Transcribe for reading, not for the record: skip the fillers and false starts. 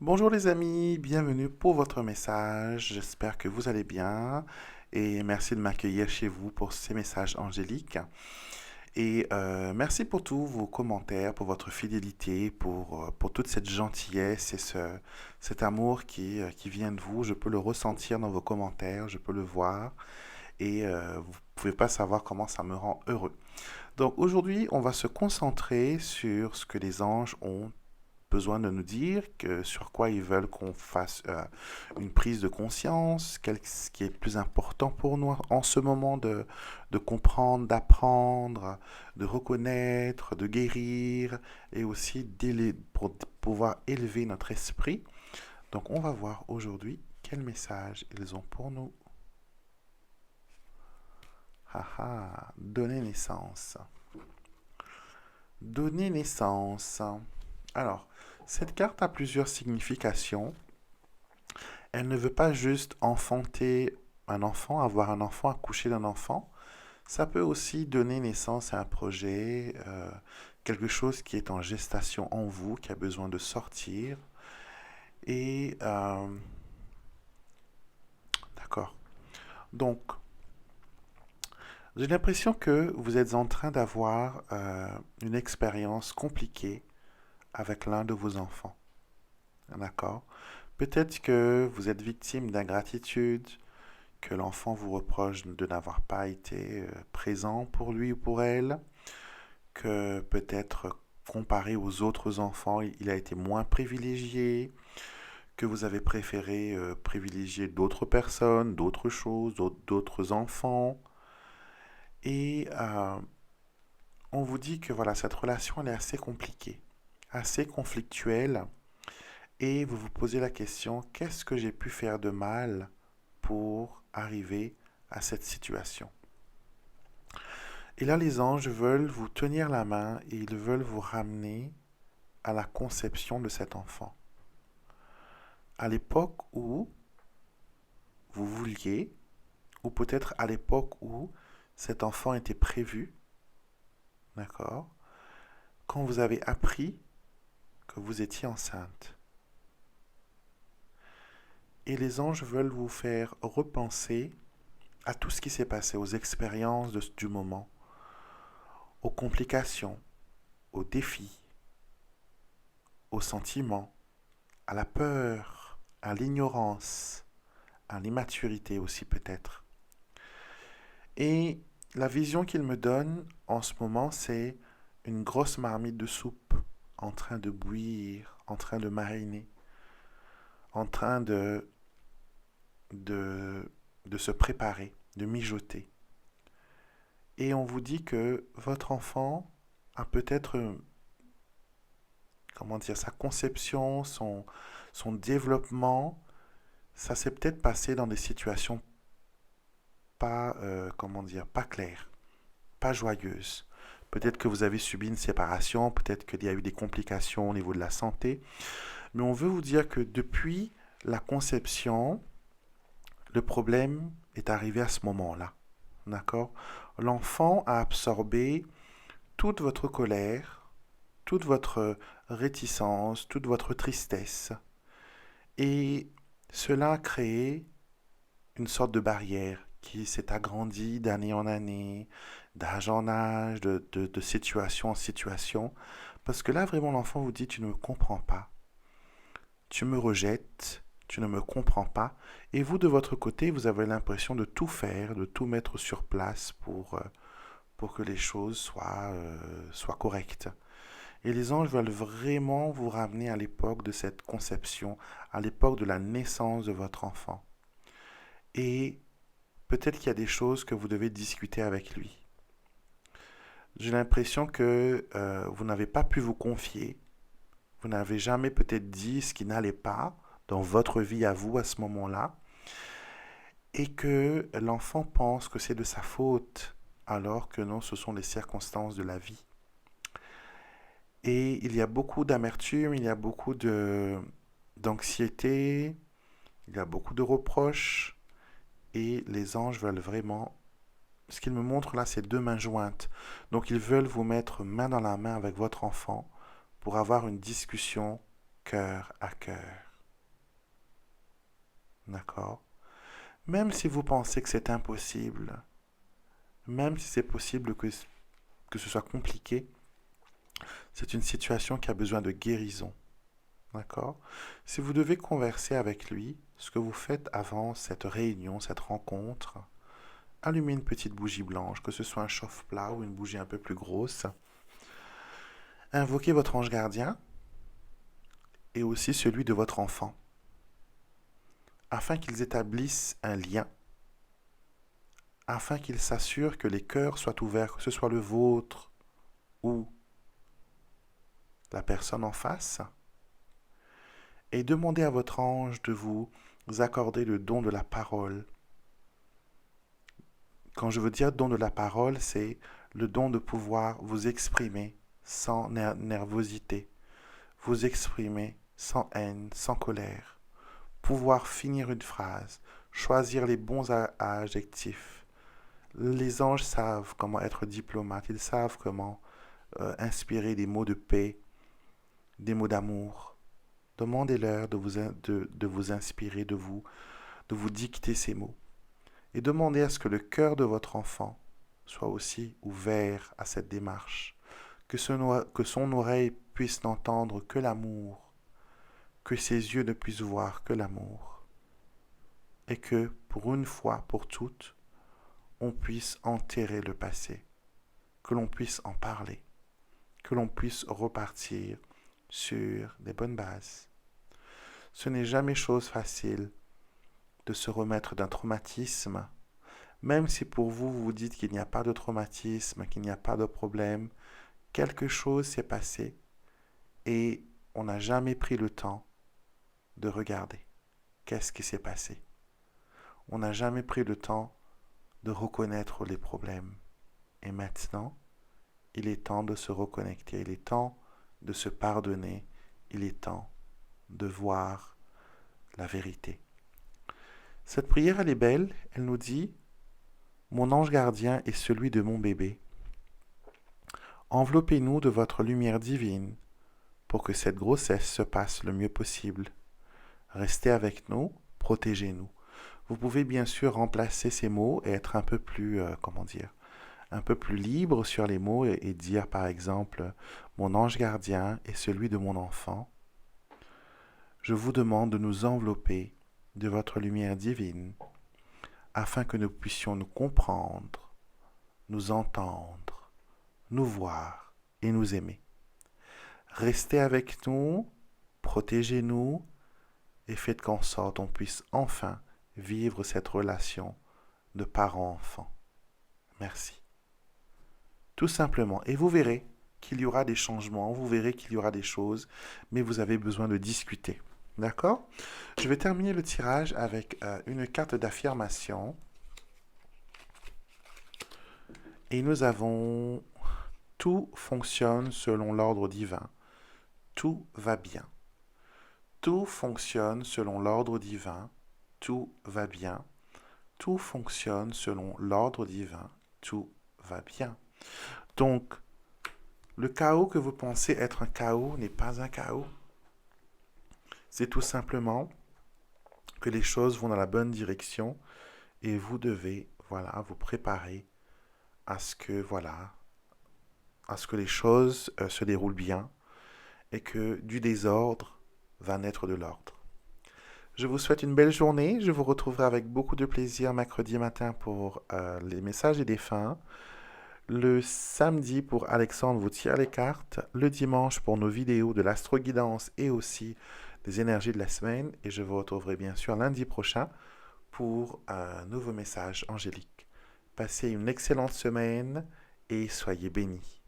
Bonjour les amis, bienvenue pour votre message. J'espère que vous allez bien et merci de m'accueillir chez vous pour ces messages angéliques. Et merci pour tous vos commentaires, pour votre fidélité, pour toute cette gentillesse et cet amour qui vient de vous. Je peux le ressentir dans vos commentaires, je peux le voir et vous ne pouvez pas savoir comment ça me rend heureux. Donc aujourd'hui, on va se concentrer sur ce que les anges ont besoin de nous dire, sur quoi ils veulent qu'on fasse une prise de conscience, ce qui est le plus important pour nous en ce moment de comprendre, d'apprendre, de reconnaître, de guérir et aussi pour pouvoir élever notre esprit. Donc on va voir aujourd'hui quel message ils ont pour nous. Haha, donner naissance. Donner naissance. Alors, cette carte a plusieurs significations. Elle ne veut pas juste enfanter un enfant, avoir un enfant, accoucher d'un enfant. Ça peut aussi donner naissance à un projet, quelque chose qui est en gestation en vous, qui a besoin de sortir. Et d'accord. Donc, j'ai l'impression que vous êtes en train d'avoir une expérience compliquée avec l'un de vos enfants. D'accord? Peut-être que vous êtes victime d'ingratitude, que l'enfant vous reproche de n'avoir pas été présent pour lui ou pour elle, que peut-être comparé aux autres enfants, il a été moins privilégié, que vous avez préféré privilégier d'autres personnes, d'autres choses, d'autres enfants. Et on vous dit que voilà, cette relation elle est assez compliquée, assez conflictuelle. Et vous vous posez la question, qu'est-ce que j'ai pu faire de mal pour arriver à cette situation? Et là, les anges veulent vous tenir la main et ils veulent vous ramener à la conception de cet enfant. À l'époque où vous vouliez, ou peut-être à l'époque où cet enfant était prévu, d'accord? Quand vous avez appris que vous étiez enceinte. Et les anges veulent vous faire repenser à tout ce qui s'est passé, aux expériences du moment, aux complications, aux défis, aux sentiments, à la peur, à l'ignorance, à l'immaturité aussi peut-être. Et la vision qu'il me donne en ce moment, c'est une grosse marmite de soupe en train de bouillir, en train de mariner, en train de, de se préparer, de mijoter. Et on vous dit que votre enfant a peut-être, comment dire, sa conception, son développement, ça s'est peut-être passé dans des situations pas, comment dire, pas claires, pas joyeuses. Peut-être que vous avez subi une séparation, peut-être qu'il y a eu des complications au niveau de la santé, mais on veut vous dire que depuis la conception, le problème est arrivé à ce moment-là. D'accord? L'enfant a absorbé toute votre colère, toute votre réticence, toute votre tristesse, et cela a créé une sorte de barrière qui s'est agrandie d'année en année, d'âge en âge, de situation en situation. Parce que là, vraiment, l'enfant vous dit, tu ne me comprends pas, tu me rejettes, tu ne me comprends pas. Et vous, de votre côté, vous avez l'impression de tout faire, de tout mettre sur place pour que les choses soient correctes. Et les anges veulent vraiment vous ramener à l'époque de cette conception, à l'époque de la naissance de votre enfant. Et peut-être qu'il y a des choses que vous devez discuter avec lui. J'ai l'impression que vous n'avez pas pu vous confier. Vous n'avez jamais peut-être dit ce qui n'allait pas dans votre vie à vous à ce moment-là. Et que l'enfant pense que c'est de sa faute, alors que non, ce sont les circonstances de la vie. Et il y a beaucoup d'amertume, il y a beaucoup d'anxiété, il y a beaucoup de reproches. Et les anges veulent vraiment. Ce qu'ils me montrent là, c'est deux mains jointes. Donc ils veulent vous mettre main dans la main avec votre enfant pour avoir une discussion cœur à cœur. D'accord? Même si vous pensez que c'est impossible, même si c'est possible que ce soit compliqué, c'est une situation qui a besoin de guérison. D'accord? Si vous devez converser avec lui, ce que vous faites avant cette réunion, cette rencontre, allumez une petite bougie blanche, que ce soit un chauffe-plat ou une bougie un peu plus grosse. Invoquez votre ange gardien et aussi celui de votre enfant, afin qu'ils établissent un lien, afin qu'ils s'assurent que les cœurs soient ouverts, que ce soit le vôtre ou la personne en face, et demandez à votre ange de vous accorder le don de la parole. Quand je veux dire don de la parole, c'est le don de pouvoir vous exprimer sans nervosité, vous exprimer sans haine, sans colère, pouvoir finir une phrase, choisir les bons adjectifs. Les anges savent comment être diplomates, ils savent comment inspirer des mots de paix, des mots d'amour. Demandez-leur de vous inspirer, de vous dicter ces mots. Et demandez à ce que le cœur de votre enfant soit aussi ouvert à cette démarche, que son oreille puisse n'entendre que l'amour, que ses yeux ne puissent voir que l'amour, et que, pour une fois, pour toutes, on puisse enterrer le passé, que l'on puisse en parler, que l'on puisse repartir sur des bonnes bases. Ce n'est jamais chose facile de se remettre d'un traumatisme, même si pour vous, vous dites qu'il n'y a pas de traumatisme, qu'il n'y a pas de problème, quelque chose s'est passé et on n'a jamais pris le temps de regarder qu'est-ce qui s'est passé. On n'a jamais pris le temps de reconnaître les problèmes. Et maintenant, il est temps de se reconnecter, il est temps de se pardonner, il est temps de voir la vérité. Cette prière, elle est belle, elle nous dit « Mon ange gardien est celui de mon bébé. Enveloppez-nous de votre lumière divine pour que cette grossesse se passe le mieux possible. Restez avec nous, protégez-nous. » Vous pouvez bien sûr remplacer ces mots et être un peu plus, un peu plus libre sur les mots et dire par exemple « Mon ange gardien est celui de mon enfant. Je vous demande de nous envelopper de votre lumière divine afin que nous puissions nous comprendre, nous entendre, nous voir et nous aimer. Restez avec nous, protégez-nous et faites qu'en sorte on puisse enfin vivre cette relation de parent-enfant. Merci. Tout simplement. Et vous verrez qu'il y aura des changements, vous verrez qu'il y aura des choses, mais vous avez besoin de discuter. D'accord? Je vais terminer le tirage avec une carte d'affirmation. Et nous avons « Tout fonctionne selon l'ordre divin. Tout va bien. » Tout fonctionne selon l'ordre divin. Tout va bien. Tout fonctionne selon l'ordre divin. Tout va bien. Donc, le chaos que vous pensez être un chaos n'est pas un chaos. C'est tout simplement que les choses vont dans la bonne direction et vous devez, vous préparer à ce que, les choses se déroulent bien et que du désordre va naître de l'ordre. Je vous souhaite une belle journée. Je vous retrouverai avec beaucoup de plaisir mercredi matin pour les messages et défunts. Le samedi pour Alexandre vous tire les cartes. Le dimanche pour nos vidéos de l'astro-guidance et aussi des énergies de la semaine. Et je vous retrouverai bien sûr lundi prochain pour un nouveau message angélique. Passez une excellente semaine et soyez bénis.